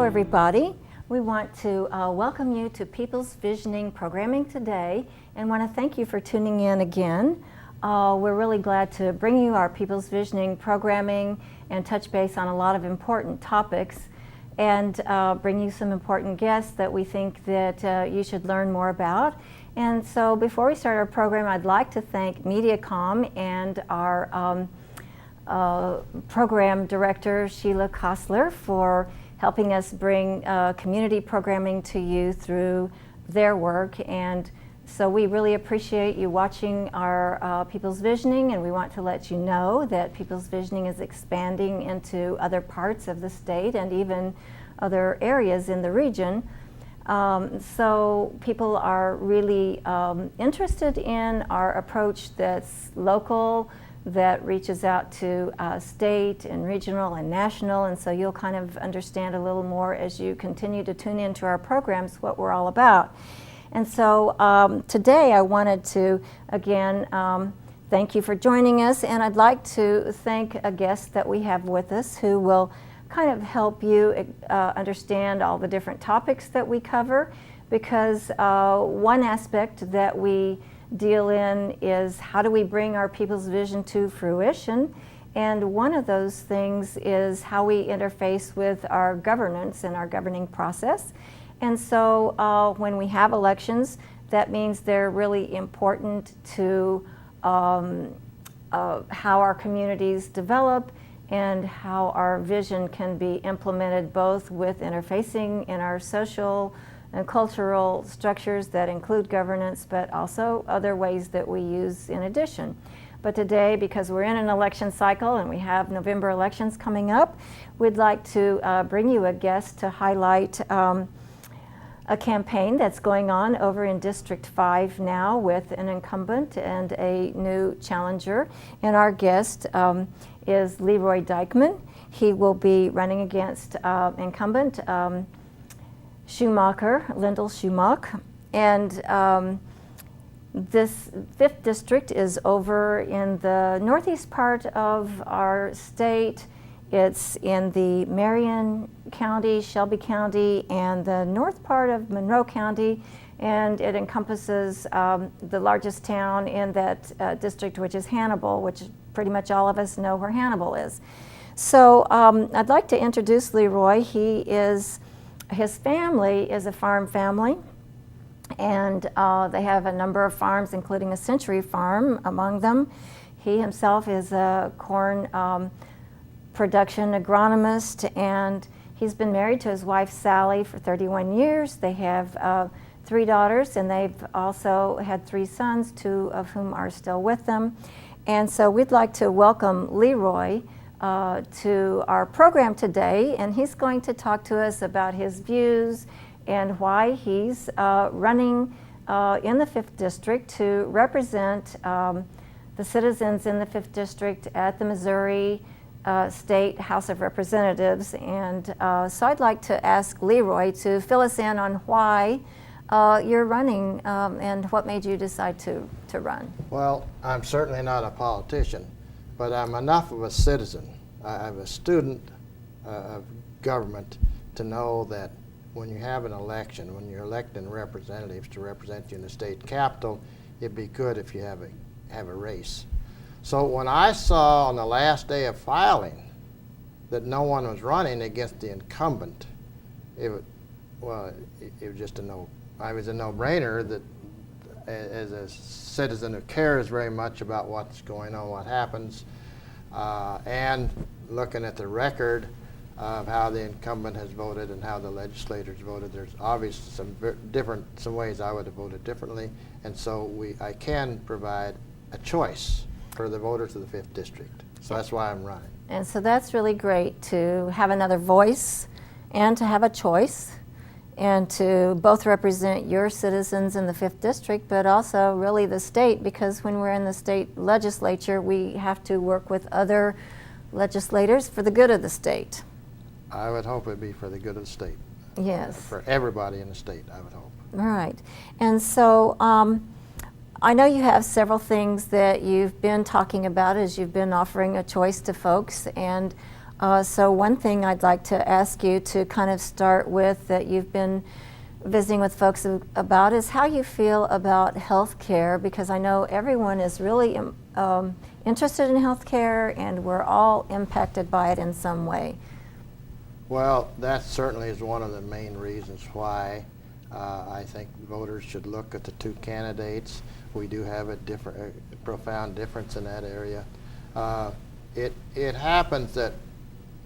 everybody. We want to welcome you to People's Visioning programming today and want to thank you for tuning in again. We're really glad to bring you our People's Visioning programming and touch base on a lot of important topics and bring you some important guests that we think that you should learn more about. And so before we start our program, I'd like to thank Mediacom and our program director, Sheila Kostler, for helping us bring community programming to you through their work. And so we really appreciate you watching our People's Visioning, and we want to let you know that People's Visioning is expanding into other parts of the state and even other areas in the region. So people are really interested in our approach that's local, that reaches out to state and regional and national, and so you'll kind of understand a little more as you continue to tune into our programs what we're all about. And so today I wanted to again thank you for joining us, and I'd like to thank a guest that we have with us who will kind of help you understand all the different topics that we cover, because one aspect that we deal in is how do we bring our people's vision to fruition, and one of those things is how we interface with our governance and our governing process. And so when we have elections, that means they're really important to how our communities develop and how our vision can be implemented, both with interfacing in our social and cultural structures that include governance, but also other ways that we use in addition. But today, because we're in an election cycle and we have November elections coming up, we'd like to bring you a guest to highlight a campaign that's going on over in District 5 now with an incumbent and a new challenger. And our guest is Leroy Dykman. He will be running against incumbent Schumacher, Lyndall Schumacher, and this 5th district is over in the northeast part of our state. It's in the Marion County, Shelby County, and the north part of Monroe County, and it encompasses the largest town in that district, which is Hannibal, which pretty much all of us know where Hannibal is. So I'd like to introduce Leroy. His family is a farm family, and they have a number of farms, including a Century Farm among them. He himself is a corn production agronomist, and he's been married to his wife Sally for 31 years. They have 3 daughters, and they've also had 3 sons, 2 of whom are still with them. And so we'd like to welcome Leroy to our program today, and he's going to talk to us about his views and why he's running in the 5th District to represent the citizens in the 5th District at the Missouri State House of Representatives. And so I'd like to ask Leroy to fill us in on why you're running and what made you decide to run. Well, I'm certainly not a politician, but I'm enough of a citizen. I'm a student of government to know that when you have an election, when you're electing representatives to represent you in the state capitol, it'd be good if you have a race. So when I saw on the last day of filing that no one was running against the incumbent, it was just a no-brainer that as a citizen who cares very much about what's going on, what happens, and looking at the record of how the incumbent has voted and how the legislators voted, there's obviously some ways I would have voted differently, and so I can provide a choice for the voters of the 5th District. So that's why I'm running. And so that's really great to have another voice and to have a choice, and to both represent your citizens in the 5th District, but also really the state, because when we're in the state legislature, we have to work with other legislators for the good of the state. I would hope it'd be for the good of the state. Yes. For everybody in the state, I would hope. All right. And so I know you have several things that you've been talking about as you've been offering a choice to folks, and So one thing I'd like to ask you to kind of start with that you've been visiting with folks about is how you feel about health care, because I know everyone is really interested in health care and we're all impacted by it in some way. Well, that certainly is one of the main reasons why I think voters should look at the two candidates. We do have a profound difference in that area. It happens that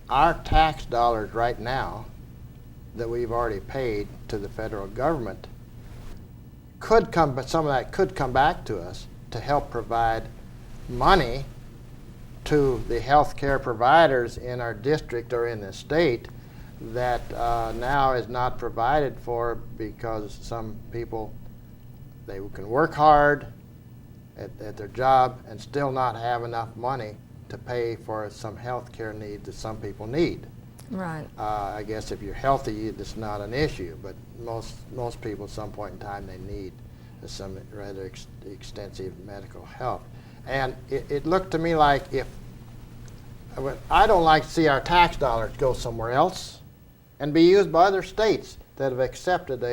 our tax dollars right now that we've already paid to the federal government could come, but some of that could come back to us to help provide money to the health care providers in our district or in the state that now is not provided for because some people, they can work hard at their job and still not have enough money to pay for some health care needs that some people need. Right. I guess if you're healthy, it's not an issue, but most people at some point in time they need some rather extensive medical help. And it looked to me like I don't like to see our tax dollars go somewhere else and be used by other states that have accepted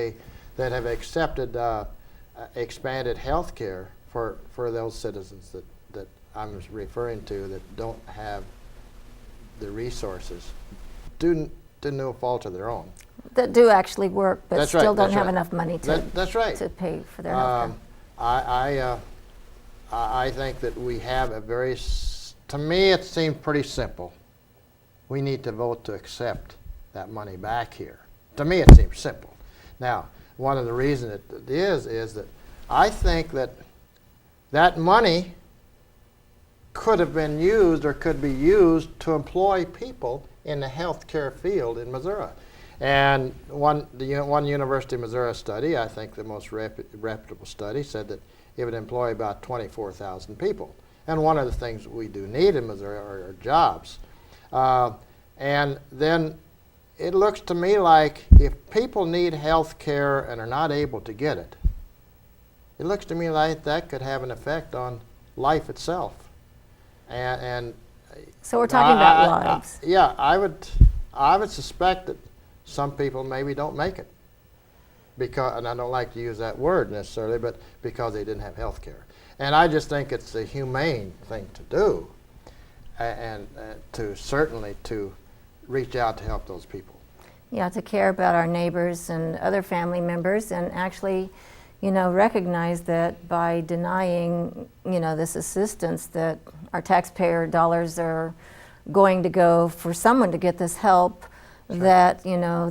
expanded health care for those citizens that I'm referring to that don't have the resources, due to no fault of their own. That do actually work, but That's still right, don't that's have right. enough money That's right. to pay for their health care. I think that we have to me it seems pretty simple. We need to vote to accept that money back here. To me it seems simple. Now, one of the reasons it is that I think that money could have been used or could be used to employ people in the healthcare field in Missouri. And one University of Missouri study, I think the most reputable study, said that it would employ about 24,000 people. And one of the things we do need in Missouri are jobs. And then it looks to me like if people need health care and are not able to get it, it looks to me like that could have an effect on life itself. And So we're talking about lives. Yeah, I would suspect that some people maybe don't make it because, and I don't like to use that word necessarily, but because they didn't have health care. And I just think it's a humane thing to do, and certainly to reach out to help those people. Yeah, to care about our neighbors and other family members, and actually, recognize that by denying, this assistance, that our taxpayer dollars are going to go for someone to get this help. Sure. That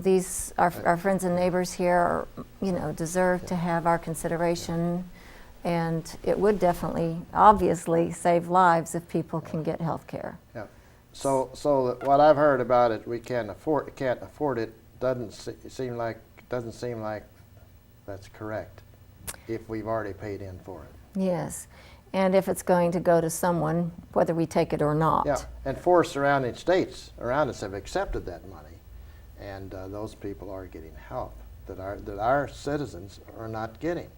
these our friends and neighbors here are, deserve to have our consideration, and it would definitely, obviously, save lives if people can get health care. Yeah. So what I've heard about it, we can't afford it. Doesn't seem like that's correct. If we've already paid in for it. Yes, and if it's going to go to someone, whether we take it or not. Yeah, and four surrounding states around us have accepted that money, and those people are getting help that our citizens are not getting.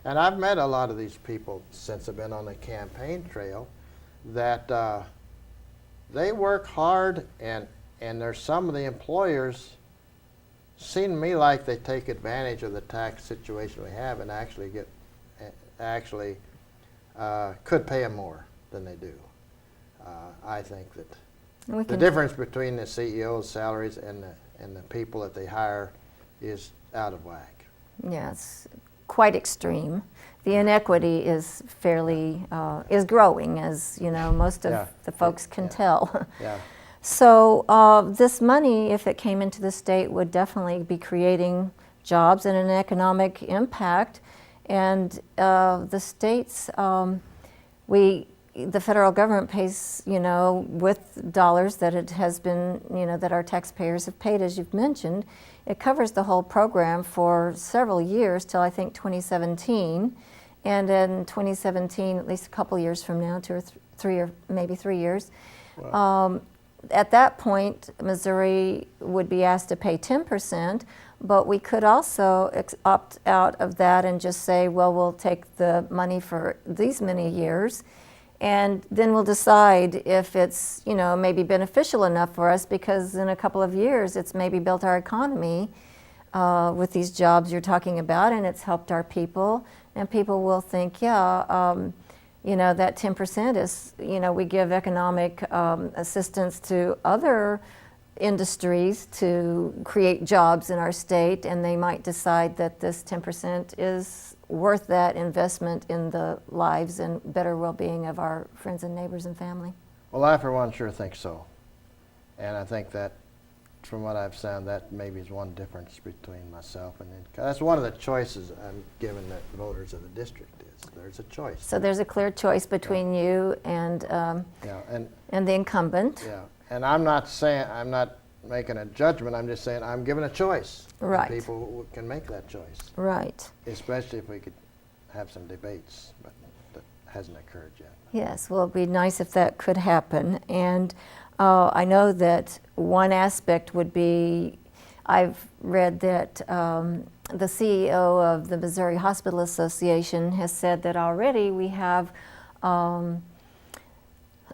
And I've met a lot of these people since I've been on the campaign trail that they work hard, and there's some of the employers seem to me like they take advantage of the tax situation we have and actually could pay them more than they do. I think that the difference between the CEO's salaries and the people that they hire is out of whack. Yeah, it's quite extreme. The inequity is fairly is growing, as most of the folks can tell. Yeah. So this money, if it came into the state, would definitely be creating jobs and an economic impact. And the states, the federal government pays, with dollars that it has been, that our taxpayers have paid, as you've mentioned. It covers the whole program for several years till I think 2017. And in 2017, at least a couple years from now, 2 or 3 or maybe 3 years, wow. At that point, Missouri would be asked to pay 10%, but we could also opt out of that and just say, well, we'll take the money for these many years And then we'll decide if it's, you know, maybe beneficial enough for us, because in a couple of years it's maybe built our economy with these jobs you're talking about, and it's helped our people. And people will think, yeah, you know, that 10% is, you know, we give economic assistance to other industries to create jobs in our state, and they might decide that this 10% is worth that investment in the lives and better well-being of our friends and neighbors and family. Well, I for one sure think so. And I think that from what I've said, that maybe is one difference between myself and that's one of the choices I'm giving the voters of the district is there's a choice. So there's a clear choice between you and the incumbent. Yeah, and I'm not making a judgment, I'm just saying I'm giving a choice. Right. And people can make that choice. Right. Especially if we could have some debates, but that hasn't occurred yet. Yes, well, it'd be nice if that could happen. And I know that one aspect would be, I've read that the CEO of the Missouri Hospital Association has said that already we have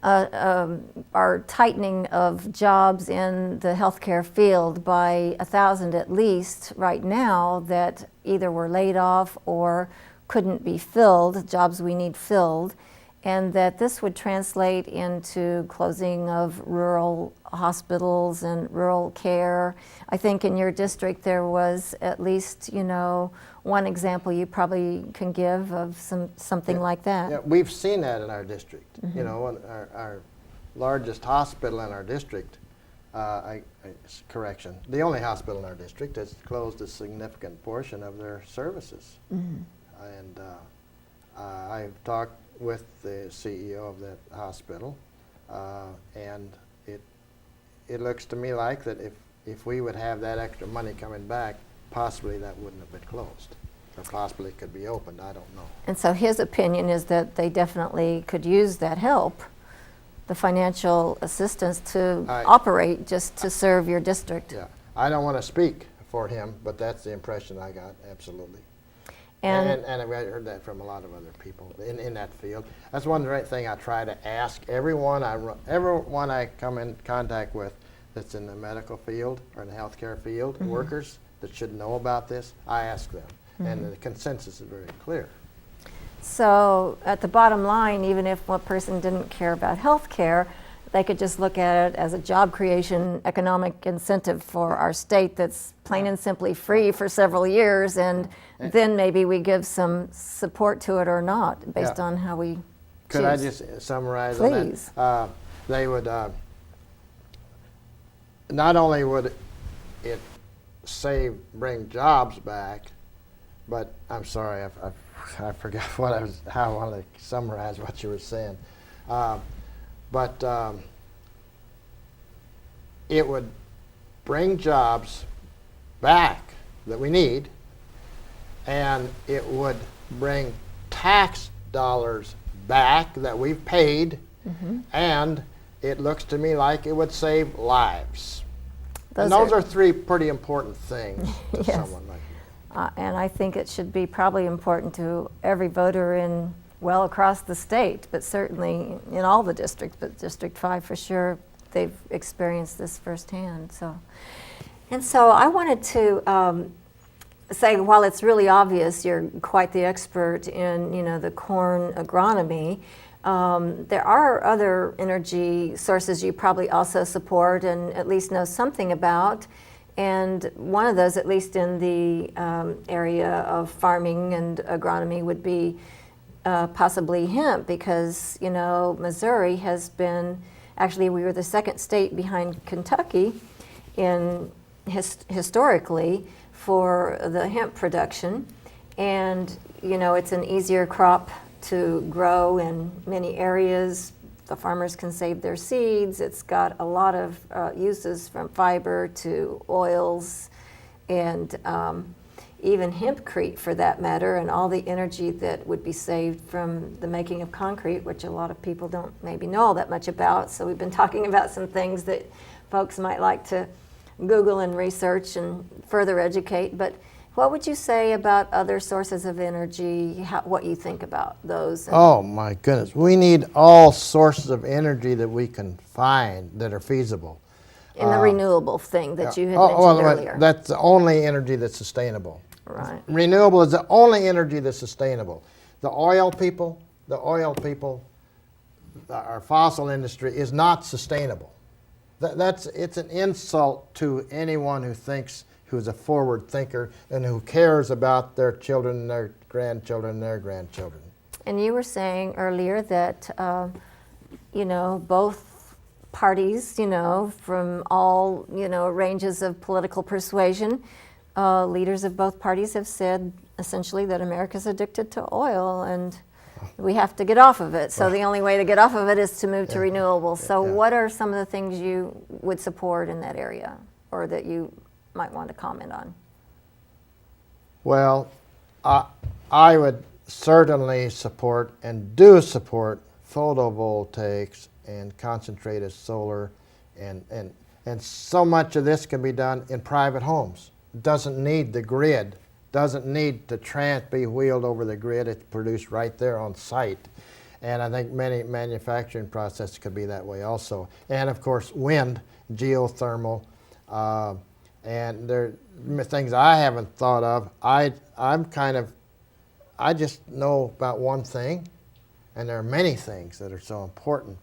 our tightening of jobs in the healthcare field by 1,000 at least right now that either were laid off or couldn't be filled, jobs we need filled, and that this would translate into closing of rural hospitals and rural care. I think in your district there was at least, you know, one example you probably can give of something like that. Yeah, we've seen that in our district. Mm-hmm. You know, our largest hospital in our district, correction, the only hospital in our district has closed a significant portion of their services. Mm-hmm. And I've talked with the CEO of that hospital, and it looks to me like that if we would have that extra money coming back, possibly that wouldn't have been closed, or possibly it could be opened, I don't know. And so his opinion is that they definitely could use that help, the financial assistance to operate just to serve your district. Yeah, I don't want to speak for him, but that's the impression I got, absolutely. And I heard that from a lot of other people in that field. That's one right thing I try to ask everyone I come in contact with that's in the medical field or in the healthcare field, mm-hmm. workers that should know about this, I ask them. Mm-hmm. And the consensus is very clear. So at the bottom line, even if one person didn't care about healthcare, they could just look at it as a job creation economic incentive for our state that's plain and simply free for several years, and then maybe we give some support to it or not based on how we Could choose. I just summarize Please. on that? They would, not only would it bring jobs back, but I'm sorry, I forgot how I wanted to summarize what you were saying. But it would bring jobs back that we need, and it would bring tax dollars back that we've paid, mm-hmm. and it looks to me like it would save lives. Those are three pretty important things to yes. someone like me. And I think it should be probably important to every voter across the state, but certainly in all the districts, but District 5 for sure, they've experienced this firsthand. So I wanted to say, while it's really obvious you're quite the expert in, you know, the corn agronomy, there are other energy sources you probably also support and at least know something about. And one of those, at least in the area of farming and agronomy, would be possibly hemp, because, you know, Missouri has been, actually we were the second state behind Kentucky historically for the hemp production. And, you know, it's an easier crop to grow in many areas. The farmers can save their seeds. It's got a lot of uses, from fiber to oils and even hempcrete for that matter, and all the energy that would be saved from the making of concrete, which a lot of people don't maybe know all that much about. So we've been talking about some things that folks might like to Google and research and further educate. But What would you say about other sources of energy, what you think about those? Oh my goodness, we need all sources of energy that we can find that are feasible. In the renewable thing that you had Oh, mentioned well, earlier. that's the only energy that's sustainable. Right. Renewable is the only energy that's sustainable. The oil people, our fossil industry is not sustainable. It's an insult to anyone who's a forward thinker and who cares about their children, their grandchildren. And you were saying earlier that, both parties, from all, ranges of political persuasion, leaders of both parties have said essentially that America's addicted to oil and we have to get off of it. So the only way to get off of it is to move to renewables. So what are some of the things you would support in that area, or that you might want to comment on? Well, I would certainly support and do support photovoltaics and concentrated solar, and so much of this can be done in private homes. It doesn't need the grid, doesn't need to be wheeled over the grid. It's produced right there on site. And I think many manufacturing processes could be that way also. And of course, wind, geothermal, and there are things I haven't thought of. I just know about one thing, and there are many things that are so important.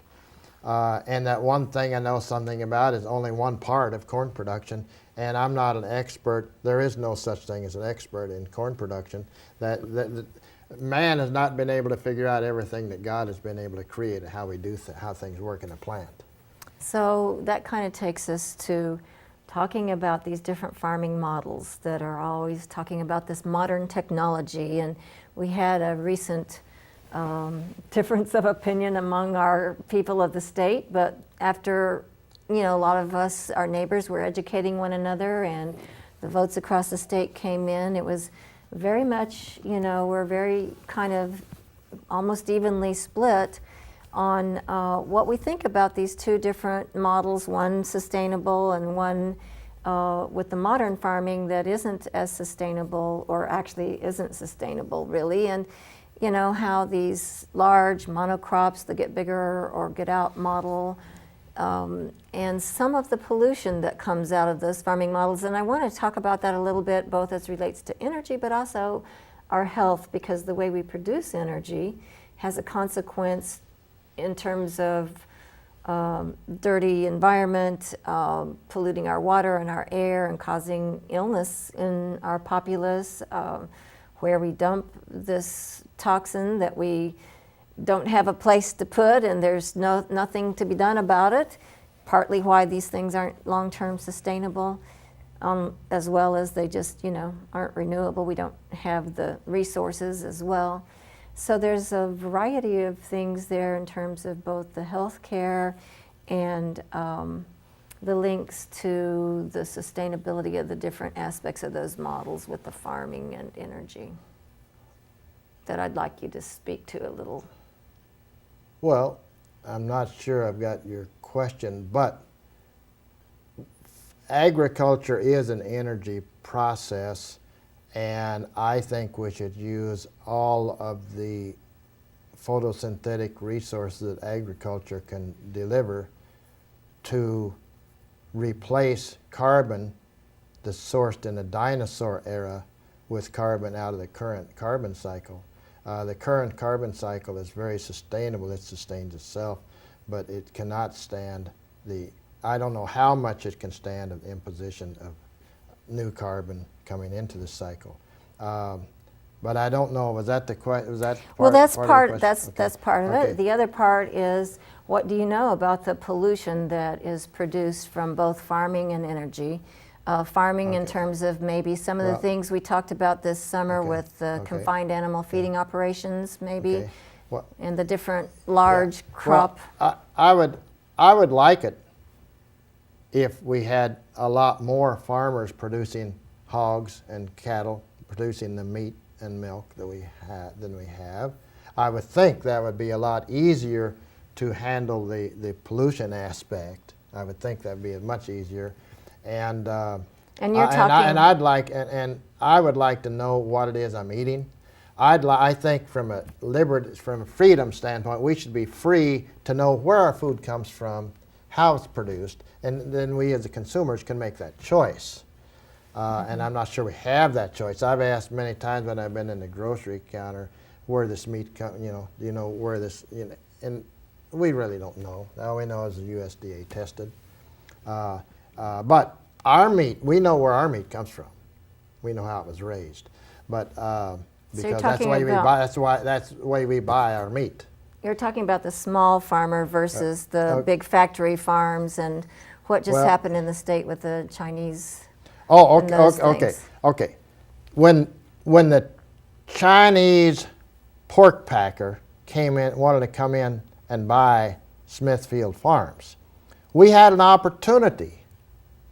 And that one thing I know something about is only one part of corn production, and I'm not an expert. There is no such thing as an expert in corn production. That man has not been able to figure out everything that God has been able to create and how how things work in a plant. So that kind of takes us to talking about these different farming models that are always talking about this modern technology. And we had a recent difference of opinion among our people of the state, but after a lot of us, our neighbors, were educating one another and the votes across the state came in, it was very much, we're very kind of almost evenly split on what we think about these two different models, one sustainable and one with the modern farming that isn't as sustainable, or actually isn't sustainable really. And how these large monocrops, the get bigger or get out model, and some of the pollution that comes out of those farming models. And I want to talk about that a little bit, both as relates to energy, but also our health, because the way we produce energy has a consequence in terms of dirty environment, polluting our water and our air and causing illness in our populace, where we dump this toxin that we don't have a place to put, and there's nothing to be done about it, partly why these things aren't long-term sustainable, as well as they just, aren't renewable. We don't have the resources as well. So there's a variety of things there in terms of both the health care and the links to the sustainability of the different aspects of those models with the farming and energy that I'd like you to speak to a little. Well, I'm not sure I've got your question, but agriculture is an energy process, and I think we should use all of the photosynthetic resources that agriculture can deliver to replace carbon that's sourced in the dinosaur era with carbon out of the current carbon cycle. The current carbon cycle is very sustainable. It sustains itself, but it cannot stand I don't know how much it can stand of imposition of new carbon coming into the cycle. But I don't know, was that the question? Was that part, well, that's part of the that's question? part of Okay. it. The other part is, what do you know about the pollution that is produced from both farming and energy? Farming in Okay. terms of maybe some of the Well- things we talked about this summer Okay. with the Okay. confined animal feeding operations, maybe, Okay. Well, and the different large yeah. crop. Well, I would like it if we had a lot more farmers producing hogs and cattle, producing the meat and milk that than we have. I would think that would be a lot easier to handle the pollution aspect. I would think that would be much easier. And And you're and I'd like, and I would like to know what it is I'm eating. I think from a freedom standpoint, we should be free to know where our food comes from, how it's produced, and then we as the consumers can make that choice. And I'm not sure we have that choice. I've asked many times when I've been in the grocery counter where this meat comes, do you know where this, and we really don't know. All we know is the USDA tested. But our meat, we know where our meat comes from. We know how it was raised. But because that's the way we buy. That's the way we buy our meat. You're talking about the small farmer versus the big factory farms, and what just happened in the state with the Chinese. Oh, okay. When the Chinese pork packer wanted to come in and buy Smithfield Farms, we had an opportunity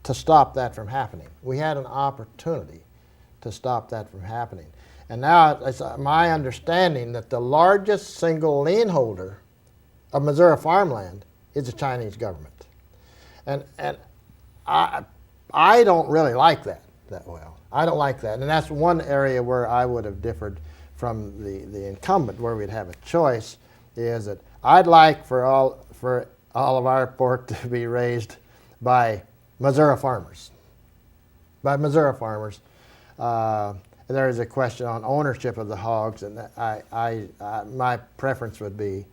to stop that from happening. We had an opportunity to stop that from happening. And now it's my understanding that the largest single lien holder of Missouri farmland is the Chinese government. And I don't really like that well. I don't like that. And that's one area where I would have differed from the incumbent, where we'd have a choice, is that I'd like for all of our pork to be raised by Missouri farmers. By Missouri farmers. There is a question on ownership of the hogs, and my preference would be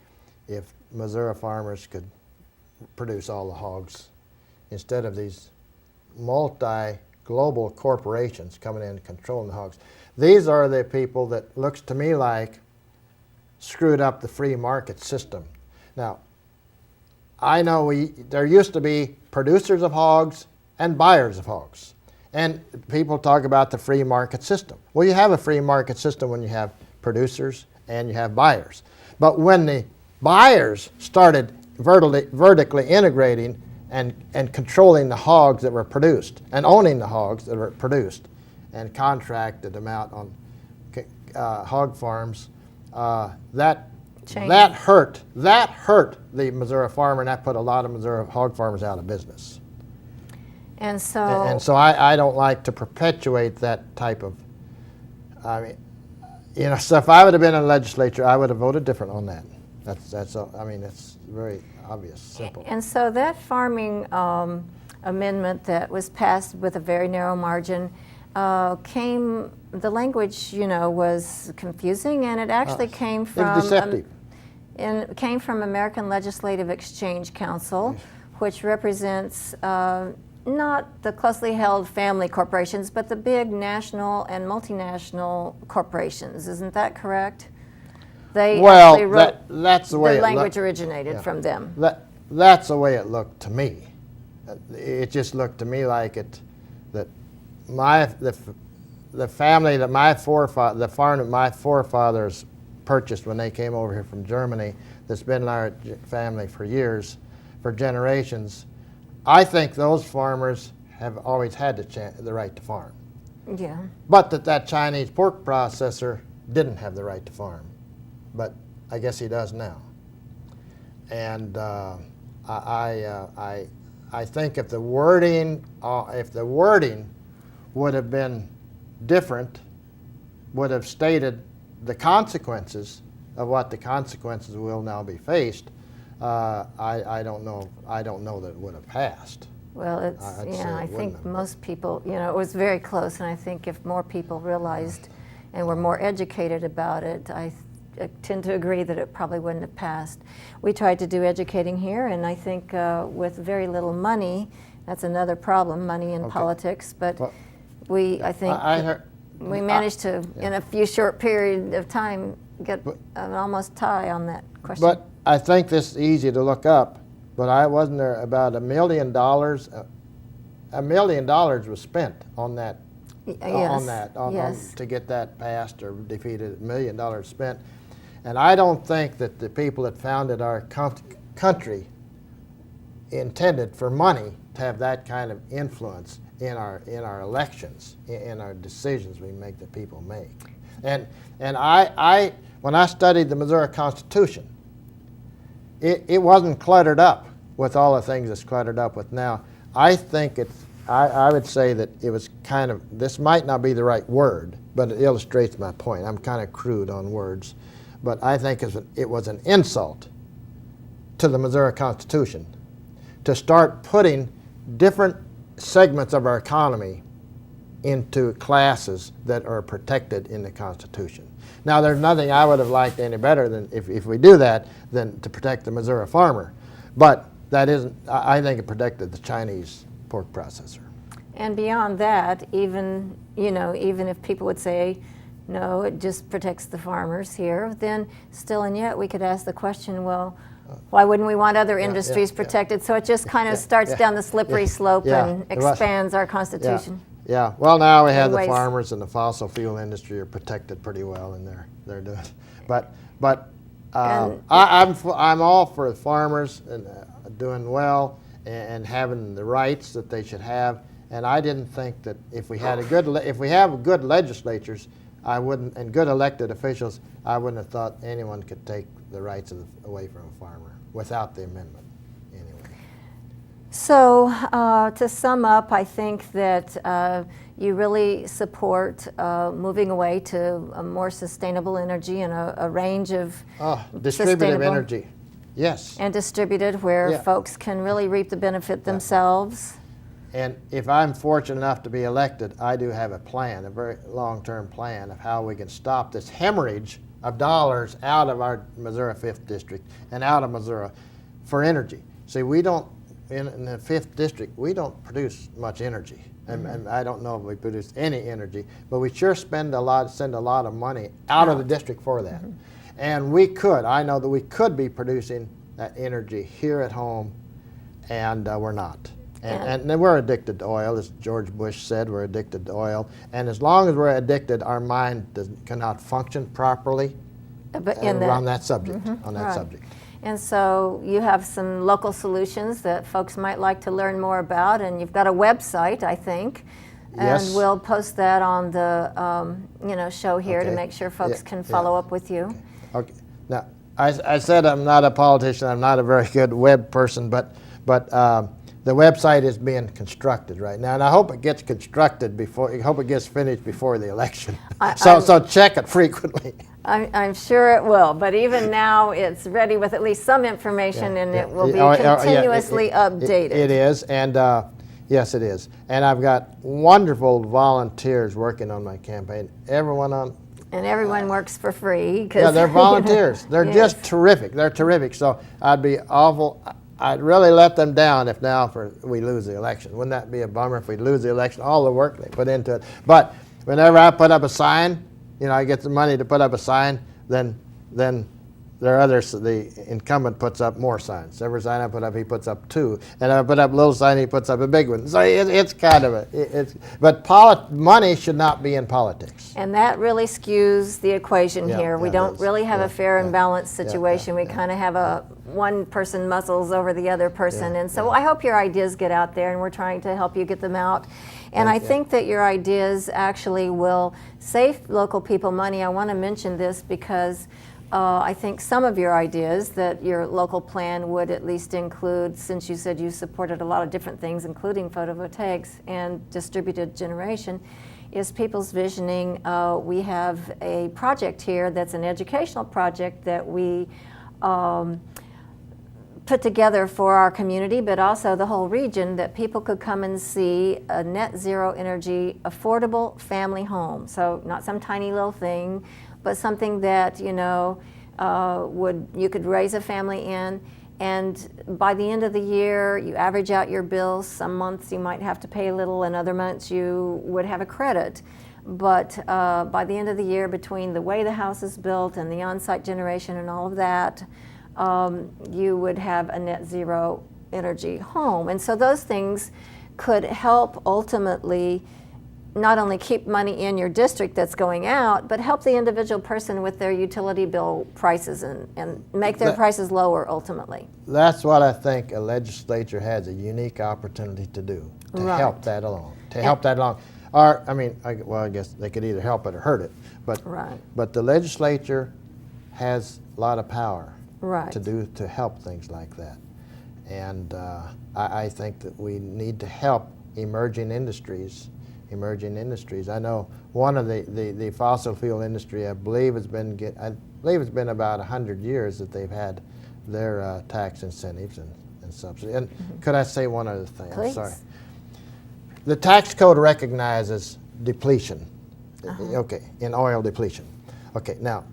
if Missouri farmers could produce all the hogs instead of these multi-global corporations coming in and controlling the hogs. These are the people that looks to me like screwed up the free market system. Now, I know there used to be producers of hogs and buyers of hogs. And people talk about the free market system. Well, you have a free market system when you have producers and you have buyers. But when the buyers started vertically integrating and controlling the hogs that were produced and owning the hogs that were produced and contracted them out on hog farms, that hurt the Missouri farmer, and that put a lot of Missouri hog farmers out of business. And so I don't like to perpetuate that type of, so if I would have been in the legislature, I would have voted different on that. It's very obvious, simple. And so that farming amendment that was passed with a very narrow margin the language, was confusing, and it actually came from deceptive. It came from American Legislative Exchange Council, which represents not the closely held family corporations, but the big national and multinational corporations. Isn't that correct? They actually wrote, that's the way the language originated from them. That's the way it looked to me. It just looked to me like the family that the farm that my forefathers purchased when they came over here from Germany, that's been in our family for years, for generations. I think those farmers have always had the right to farm. Yeah. But that Chinese pork processor didn't have the right to farm. But I guess he does now. And I think if the wording would have been different, would have stated the consequences of what the consequences will now be faced, I don't know that it would have passed. Well, I think most people, it was very close, and I think if more people realized and were more educated about it, I tend to agree that it probably wouldn't have passed. We tried to do educating here, and I think with very little money, that's another problem, money in politics, but we managed to, in a few short period of time, get an almost tie on that question. But I think this is easy to look up, but wasn't there about $1 million? $1 million was spent on that. To get that passed or defeated. $1 million spent, and I don't think that the people that founded our country intended for money to have that kind of influence in our elections, in our decisions we make that people make. And I when I studied the Missouri Constitution, it wasn't cluttered up with all the things it's cluttered up with now. I think I would say that it was kind of, this might not be the right word, but it illustrates my point. I'm kind of crude on words. But I think it was an insult to the Missouri Constitution to start putting different segments of our economy into classes that are protected in the Constitution. Now, there's nothing I would have liked any better than if we do that than to protect the Missouri farmer. But that isn't, I think it protected the Chinese pork processor. And beyond that, even, even if people would say, no, it just protects the farmers here, then still and yet we could ask the question, well, why wouldn't we want other industries protected? So it just kind of starts down the slippery slope and expands our Constitution. Yeah, well, now we have the Anyways. farmers and the fossil fuel industry are protected pretty well, and they're doing. But I'm all for the farmers and doing well and having the rights that they should have. And I didn't think that if we had if we have good legislatures, I wouldn't, and good elected officials, I wouldn't have thought anyone could take the rights away from a farmer without the amendment. Anyway. So to sum up, I think that you really support moving away to a more sustainable energy and a range of Distributive sustainable energy, yes. and distributed where folks can really reap the benefit themselves. And if I'm fortunate enough to be elected, I do have a plan, a very long-term plan of how we can stop this hemorrhage of dollars out of our Missouri 5th District and out of Missouri for energy. See, we don't, in the 5th District, we don't produce much energy. And I don't know if we produce any energy, but we sure send a lot of money out of the district for that. And I know that we could be producing that energy here at home, and we're not. And then we're addicted to oil, as George Bush said, we're addicted to oil. And as long as we're addicted, our mind cannot function properly on that subject. And so you have some local solutions that folks might like to learn more about, and you've got a website, I think. Yes. And we'll post that on the show here to make sure folks can follow up with you. Okay. Now, I said I'm not a politician. I'm not a very good web person, but the website is being constructed right now, and I hope it gets constructed I hope it gets finished before the election. So check it frequently. I'm sure it will, but even now it's ready with at least some information, and it will be continuously updated. It is, and yes, it is. And I've got wonderful volunteers working on my campaign. And everyone works for free. Yeah, they're volunteers. They're just terrific. They're terrific. So I'd really let them down if we lose the election. Wouldn't that be a bummer if we lose the election? All the work they put into it. But whenever I put up a sign, I get the money to put up a sign, then there are others. The incumbent puts up more signs. Every sign I put up, he puts up 2. And if I put up a little sign, he puts up a big one. So it's kind of but money should not be in politics. And that really skews the equation here. We don't really have a fair and balanced situation. We kind of have one person muscles over the other person. And so I hope your ideas get out there, and we're trying to help you get them out. And I think that your ideas actually will save local people money. I want to mention this because I think some of your ideas that your local plan would at least include, since you said you supported a lot of different things, including photovoltaics and distributed generation, is people's visioning. We have a project here that's an educational project that we put together for our community, but also the whole region, that people could come and see a net zero energy affordable family home. So not some tiny little thing, but something that you could raise a family in, and by the end of the year you average out your bills. Some months you might have to pay a little, and other months you would have a credit. But by the end of the year, between the way the house is built and the on-site generation and all of that, you would have a net zero energy home. And so those things could help ultimately not only keep money in your district that's going out, but help the individual person with their utility bill prices and make their prices lower ultimately. That's what I think a legislature has a unique opportunity to do, to help that along. Or, I guess they could either help it or hurt it. But the legislature has a lot of power to help things like that. And I think that we need to help emerging industries. I know one of the fossil fuel industry, I believe it's been about 100 years that they've had their tax incentives and subsidies. And could I say one other thing? Please. I'm sorry. The tax code recognizes depletion, okay, in oil depletion. Okay, now,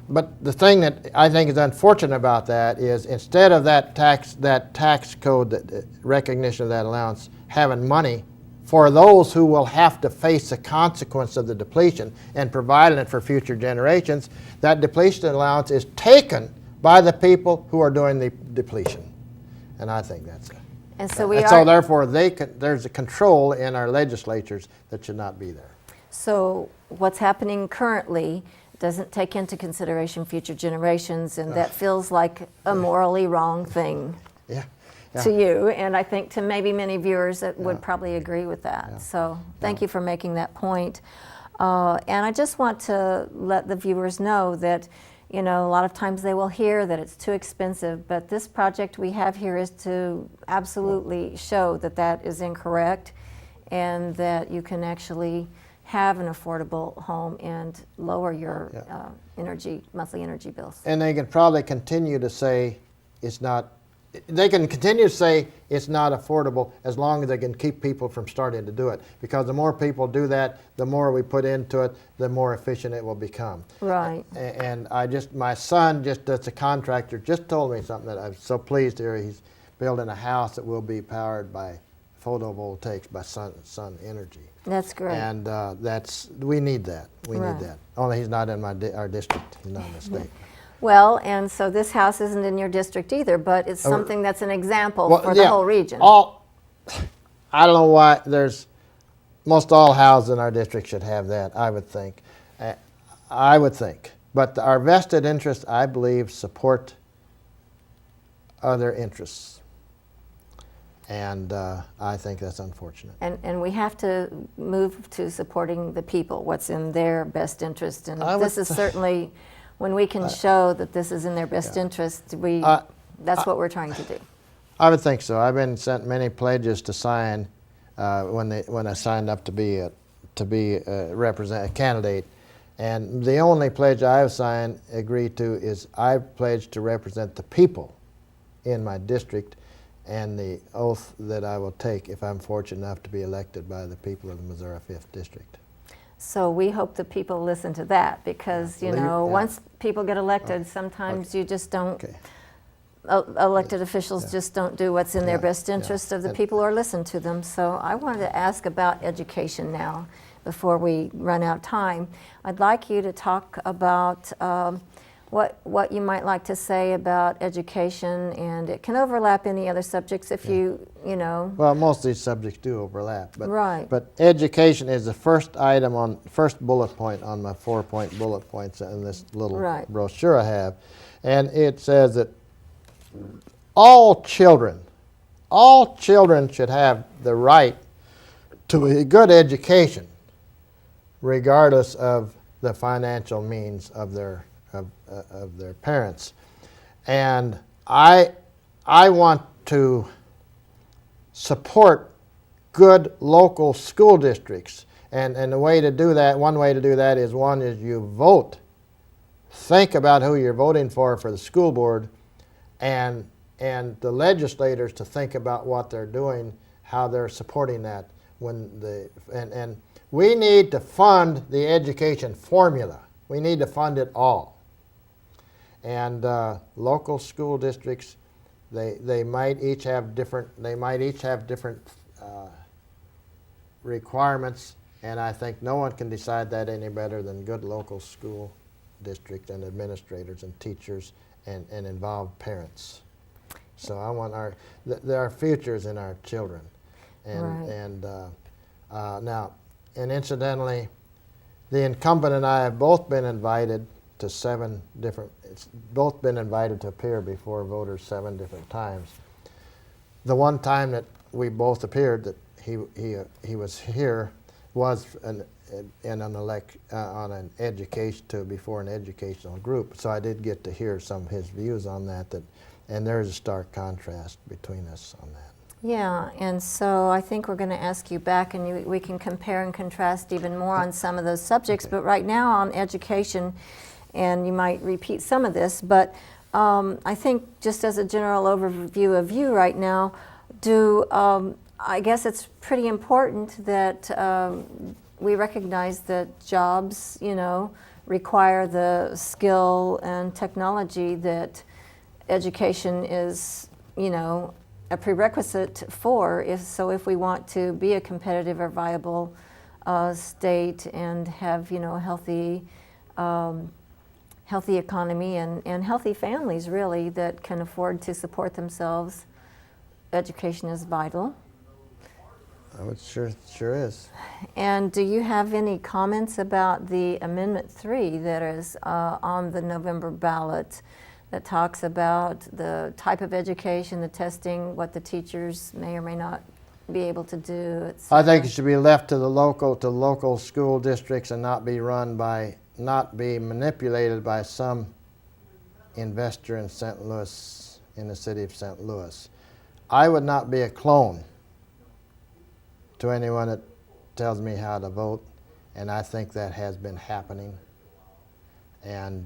but the thing that I think is unfortunate about that is instead of that tax code, that recognition of that allowance, having money for those who will have to face the consequence of the depletion and providing it for future generations, that depletion allowance is taken by the people who are doing the depletion. And I think that's it. And so So therefore, there's a control in our legislatures that should not be there. So what's happening currently doesn't take into consideration future generations, and that feels like a morally wrong thing Yeah. to you, and I think to maybe many viewers that would probably agree with that. So thank you for making that point. And I just want to let the viewers know that, you know, a lot of times they will hear that it's too expensive, but this project we have here is to absolutely show that that is incorrect, and that you can actually have an affordable home and lower your monthly energy bills. And they can probably continue to say it's not. They can continue to say it's not affordable as long as they can keep people from starting to do it. Because the more people do that, the more we put into it, the more efficient it will become. Right. And my son, that's a contractor, just told me something that I'm so pleased to hear. He's building a house that will be powered by photovoltaics, by sun energy. That's great. And we need that. We Right. need that. Only he's not in our district. He's not in the state. Well, and so this house isn't in your district either, but it's something that's an example for the yeah, whole region. I don't know why most all houses in our district should have that, I would think. But our vested interests, I believe, support other interests. And I think that's unfortunate. And we have to move to supporting the people, what's in their best interest. And I this would- is certainly, when we can show that this is in their best interest, that's what we're trying to do. I would think so. I've been sent many pledges to sign when I signed up to be a candidate, and the only pledge I have agreed to is I've pledged to represent the people in my district, and the oath that I will take if I'm fortunate enough to be elected by the people of the Missouri 5th District. So we hope that people listen to that, because once people get elected, sometimes you just don't. Okay. Elected officials just don't do what's in their best interest of the And- people who are listened to them. So I wanted to ask about education now before we run out of time. I'd like you to talk about what you might like to say about education, and it can overlap any other subjects if you know. Well, most of these subjects do overlap, but Right. But education is the first bullet point on my 4-point bullet points in this little Right. brochure I have, and it says that all children should have the right to a good education, regardless of the financial means of their parents. And I want to support good local school districts, and the way to do that, one way to do that is you vote. Think about who you're voting for the school board, and the legislators to think about what they're doing, how they're supporting that. And we need to fund the education formula. We need to fund it all. And local school districts, they might each have different requirements, and I think no one can decide that any better than good local school districts and administrators and teachers and involved parents. So I want there are futures in our children, and now, and incidentally, the incumbent and I have both been invited to both been invited to appear before voters 7 different times. The one time that we both appeared, that he was here, was before an educational group. So I did get to hear some of his views on that, and there is a stark contrast between us on that. Yeah, and so I think we're going to ask you back, and we can compare and contrast even more on some of those subjects. Okay. But right now on education, and you might repeat some of this, but I think just as a general overview of you right now, I guess it's pretty important that we recognize that jobs, require the skill and technology that education is, a prerequisite for. If we want to be a competitive or viable state and have, a healthy economy and healthy families, really, that can afford to support themselves, education is vital. It sure is. And do you have any comments about the Amendment 3 that is on the November ballot that talks about the type of education, the testing, what the teachers may or may not be able to do, et cetera? I think it should be left to the local school districts and not be manipulated by some investor in St. Louis, in the city of St. Louis. I would not be a clone to anyone that tells me how to vote, and I think that has been happening. And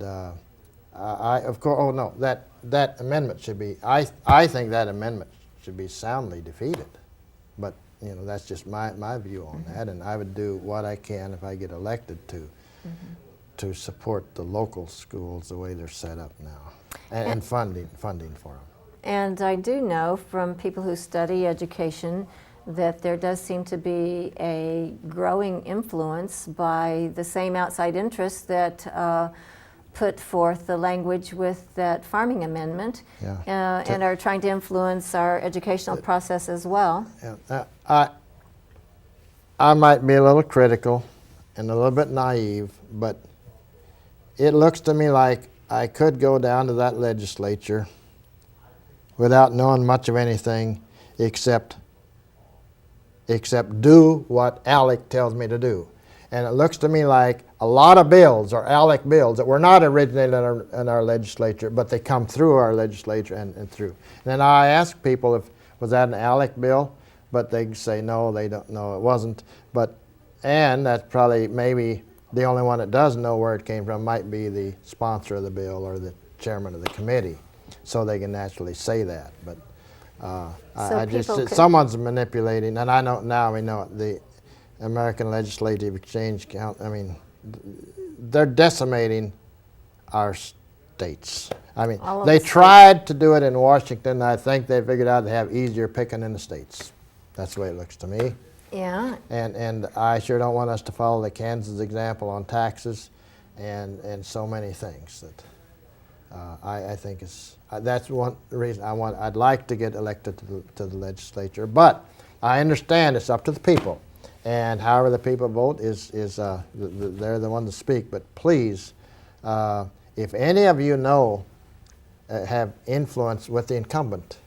that amendment should be, I think that amendment should be soundly defeated. But, that's just my view on that, and I would do what I can if I get elected to support the local schools the way they're set up now, and funding for them. And I do know from people who study education that there does seem to be a growing influence by the same outside interests that put forth the language with that farming amendment, and are trying to influence our educational process as well. I might be a little critical and a little bit naive, but it looks to me like I could go down to that legislature without knowing much of anything except do what ALEC tells me to do. And it looks to me like a lot of bills are ALEC bills that were not originated in our legislature, but they come through our legislature and through. And then I ask people was that an ALEC bill, but they say no, they don't know, it wasn't. And that's probably maybe the only one that does know where it came from might be the sponsor of the bill or the chairman of the committee, so they can naturally say that. But someone's manipulating, and I know now. We know it, the American Legislative Exchange Council. I mean, they're decimating our states. I mean, they tried to do it in Washington. I think they figured out they have easier picking in the states. That's the way it looks to me. Yeah. And I sure don't want us to follow the Kansas example on taxes, and so many things that I think that's one reason I'd like to get elected to the legislature. But I understand it's up to the people, and however the people vote they're the ones to speak. But please, if any of you have influence with the incumbent,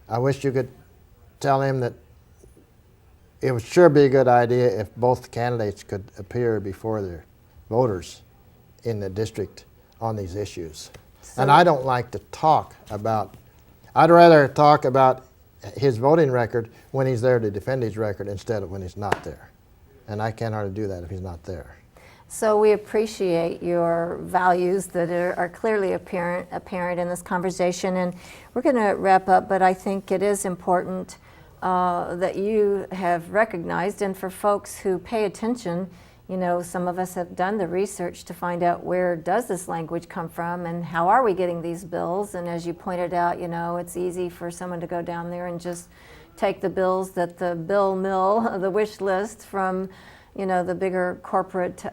I wish you could tell him that it would sure be a good idea if both candidates could appear before their voters in the district on these issues. And I don't like to talk about, I'd rather talk about his voting record when he's there to defend his record instead of when he's not there. And I can't hardly do that if he's not there. So we appreciate your values that are clearly apparent in this conversation. And we're going to wrap up, but I think it is important that you have recognized, and for folks who pay attention, some of us have done the research to find out where does this language come from and how are we getting these bills. And as you pointed out, it's easy for someone to go down there and just take the bills that the bill mill, the wish list from, the bigger corporate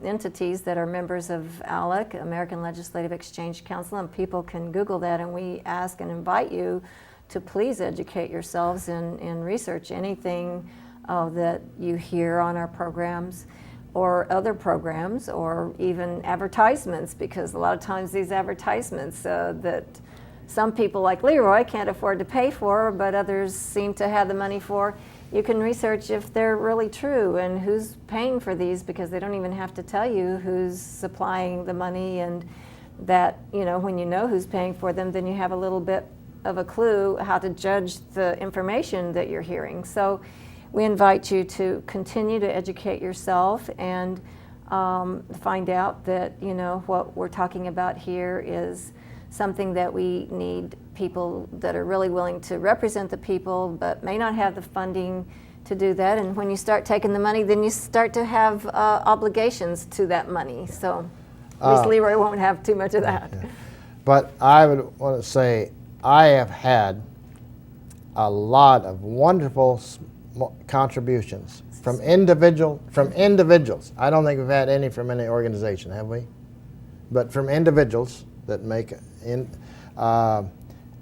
entities that are members of ALEC, American Legislative Exchange Council, and people can Google that, and we ask and invite you to please educate yourselves and research anything that you hear on our programs or other programs or even advertisements, because a lot of times these advertisements that some people like Leroy can't afford to pay for, but others seem to have the money for, you can research if they're really true and who's paying for these, because they don't even have to tell you who's supplying the money, and that, when you know who's paying for them, then you have a little bit of a clue how to judge the information that you're hearing. So we invite you to continue to educate yourself and find out that, you know, what we're talking about here is something that we need people that are really willing to represent the people but may not have the funding to do that. And when you start taking the money, then you start to have obligations to that money. So at least Leroy won't have too much of that. Yeah. But I would want to say I have had a lot of wonderful contributions from individuals. I don't think we've had any from any organization, have we? But from individuals that make in from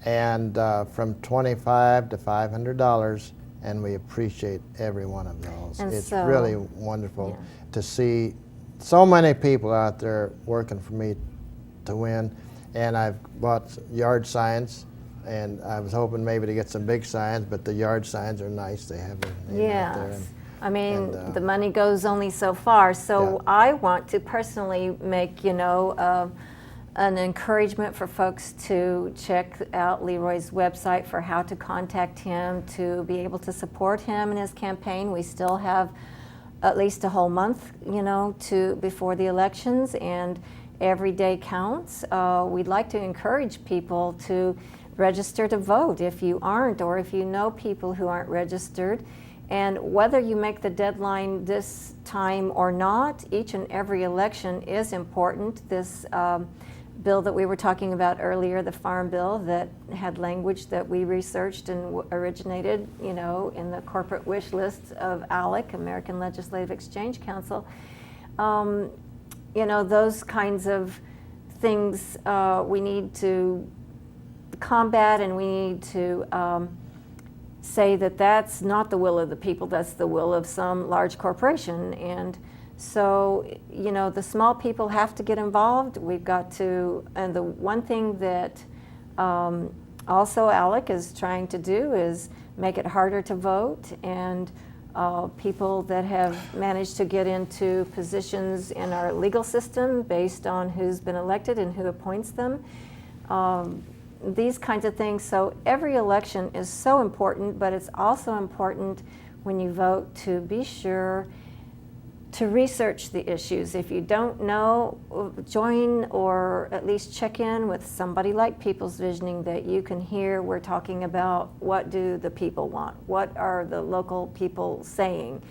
$25 to $500, and we appreciate every one of those. And it's so, really wonderful yeah. to see so many people out there working for me to win. And I've bought yard signs, and I was hoping maybe to get some big signs, but the yard signs are nice. They have their name out there. Yes. I mean, and, the money goes only so far. So Yeah. I want to personally make, you know, an encouragement for folks to check out Leroy's website for how to contact him, to be able to support him in his campaign. We still have at least a whole month, you know, before the elections, and every day counts. We'd like to encourage people to register to vote if you aren't, or if you know people who aren't registered. And whether you make the deadline this time or not, each and every election is important. This bill that we were talking about earlier, the Farm Bill, that had language that we researched and originated, you know, in the corporate wish list of ALEC, American Legislative Exchange Council. You know, those kinds of things we need to combat, and we need to say that that's not the will of the people, that's the will of some large corporation. And so, you know, the small people have to get involved. We've got to, and the one thing that also ALEC is trying to do is make it harder to vote, and people that have managed to get into positions in our legal system based on who's been elected and who appoints them. These kinds of things. So every election is so important, but it's also important when you vote to be sure to research the issues. If you don't know, join or at least check in with somebody like People's Visioning that you can hear. We're talking about what do the people want? What are the local people saying?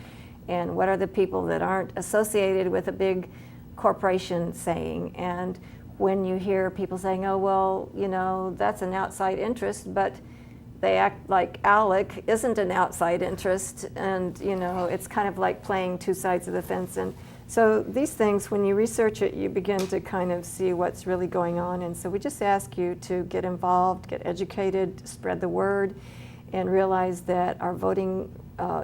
And what are the people that aren't associated with a big corporation saying? And when you hear people saying, oh, well, you know, that's an outside interest, but they act like ALEC isn't an outside interest, and, you know, it's kind of like playing two sides of the fence. And so these things, when you research it, you begin to kind of see what's really going on. And so we just ask you to get involved, get educated, spread the word, and realize that our voting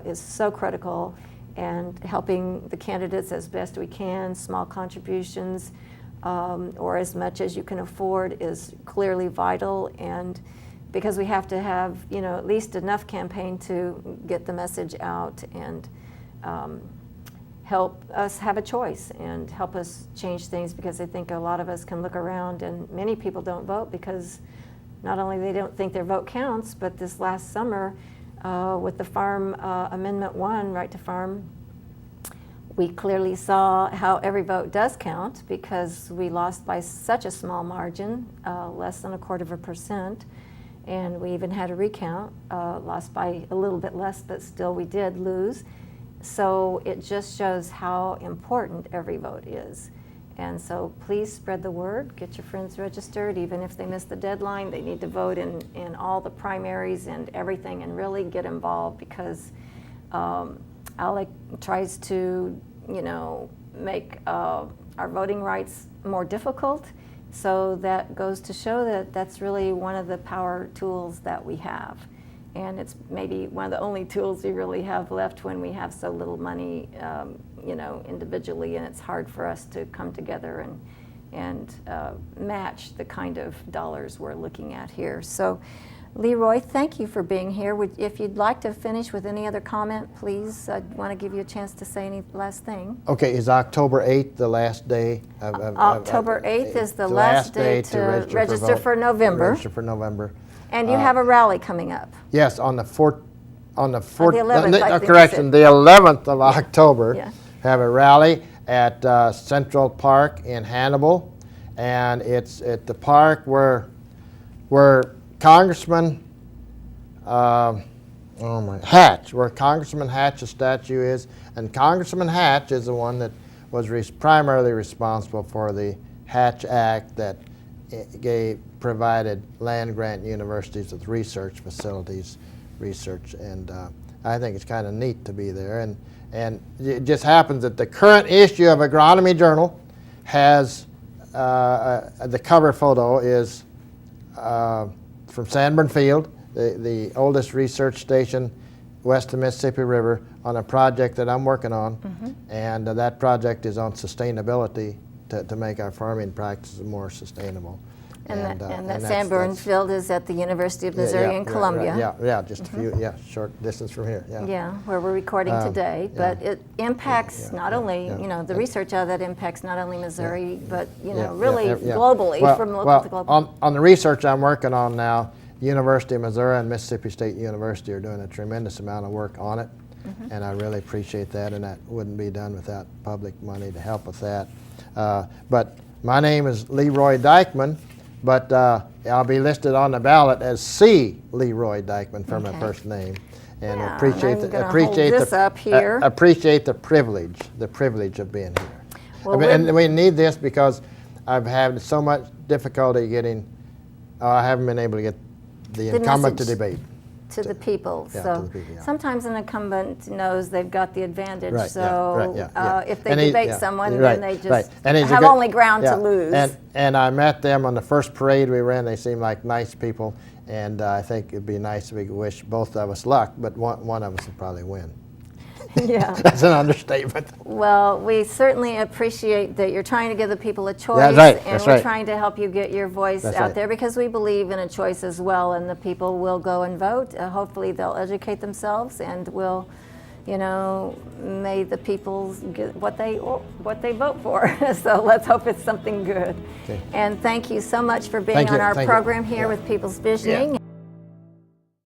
is so critical, and helping the candidates as best we can. Small contributions, or as much as you can afford, is clearly vital, and because we have to have, you know, at least enough campaign to get the message out and help us have a choice and help us change things, because I think a lot of us can look around and many people don't vote because not only they don't think their vote counts, but this last summer with the Farm Amendment 1, Right to Farm, we clearly saw how every vote does count, because we lost by such a small margin, less than 1/4%. And we even had a recount, lost by a little bit less, but still we did lose. So it just shows how important every vote is. And so please spread the word, get your friends registered. Even if they miss the deadline, they need to vote in all the primaries and everything, and really get involved, because ALEC tries to, you know, make our voting rights more difficult. So that goes to show that that's really one of the power tools that we have. And it's maybe one of the only tools we really have left when we have so little money, you know, individually, and it's hard for us to come together and match the kind of dollars we're looking at here. So, Leroy, thank you for being here. If you'd like to finish with any other comment, please, I'd want to give you a chance to say any last thing. Okay, is October 8th the last day? October 8th is the last day to register for November. Register for November. And you have a rally coming up. Yes, on the 11th, I think you correction, said. the 11th of October, Yeah. have a rally at Central Park in Hannibal, and it's at the park where Congressman Hatch, where Congressman Hatch's statue is, and Congressman Hatch is the one that was primarily responsible for the Hatch Act that provided land-grant universities with research facilities, and I think it's kind of neat to be there. And it just happens that the current issue of Agronomy Journal has the cover photo is from Sanborn Field, the oldest research station west of the Mississippi River, on a project that I'm working on, and that project is on sustainability to make our farming practices more sustainable. And that that's- Sanborn that's- Field is at the University of Missouri in right, Columbia. yeah, just a few, short distance from here. Yeah, where we're recording today, but it impacts not only, the research out of that impacts not only Missouri, but, really globally, from local to global. On the research I'm working on now, University of Missouri and Mississippi State University are doing a tremendous amount of work on it, and I really appreciate that, and that wouldn't be done without public money to help with that. But my name is Leroy Dykeman, but I'll be listed on the ballot as C. Leroy Dykeman for my first name, and Yeah, appreciate I'm gonna hold this up here. appreciate the privilege of being here. Well, And we need this because I've had so much difficulty getting. I haven't been able to get the incumbent to message debate. to the people. Yeah, So to the people, yeah. sometimes an incumbent knows they've got the advantage. Right, So right, yeah. if they And he- debate yeah, someone, right, then they just right. And he's a have good- only ground yeah. to lose. And I met them on the first parade we ran. They seemed like nice people, and I think it'd be nice if we could wish both of us luck, but one of us would probably win. Yeah. That's an understatement. Well, we certainly appreciate that you're trying to give the people a choice, That's right, and that's we're right. trying to help you get your voice That's out right. there because we believe in a choice as well, and the people will go and vote. Hopefully, they'll educate themselves, and will, may the people get what they vote for. So let's hope it's something good. Okay. And thank you so much for being Thank on you, our thank you. program here Yeah. with People's Visioning,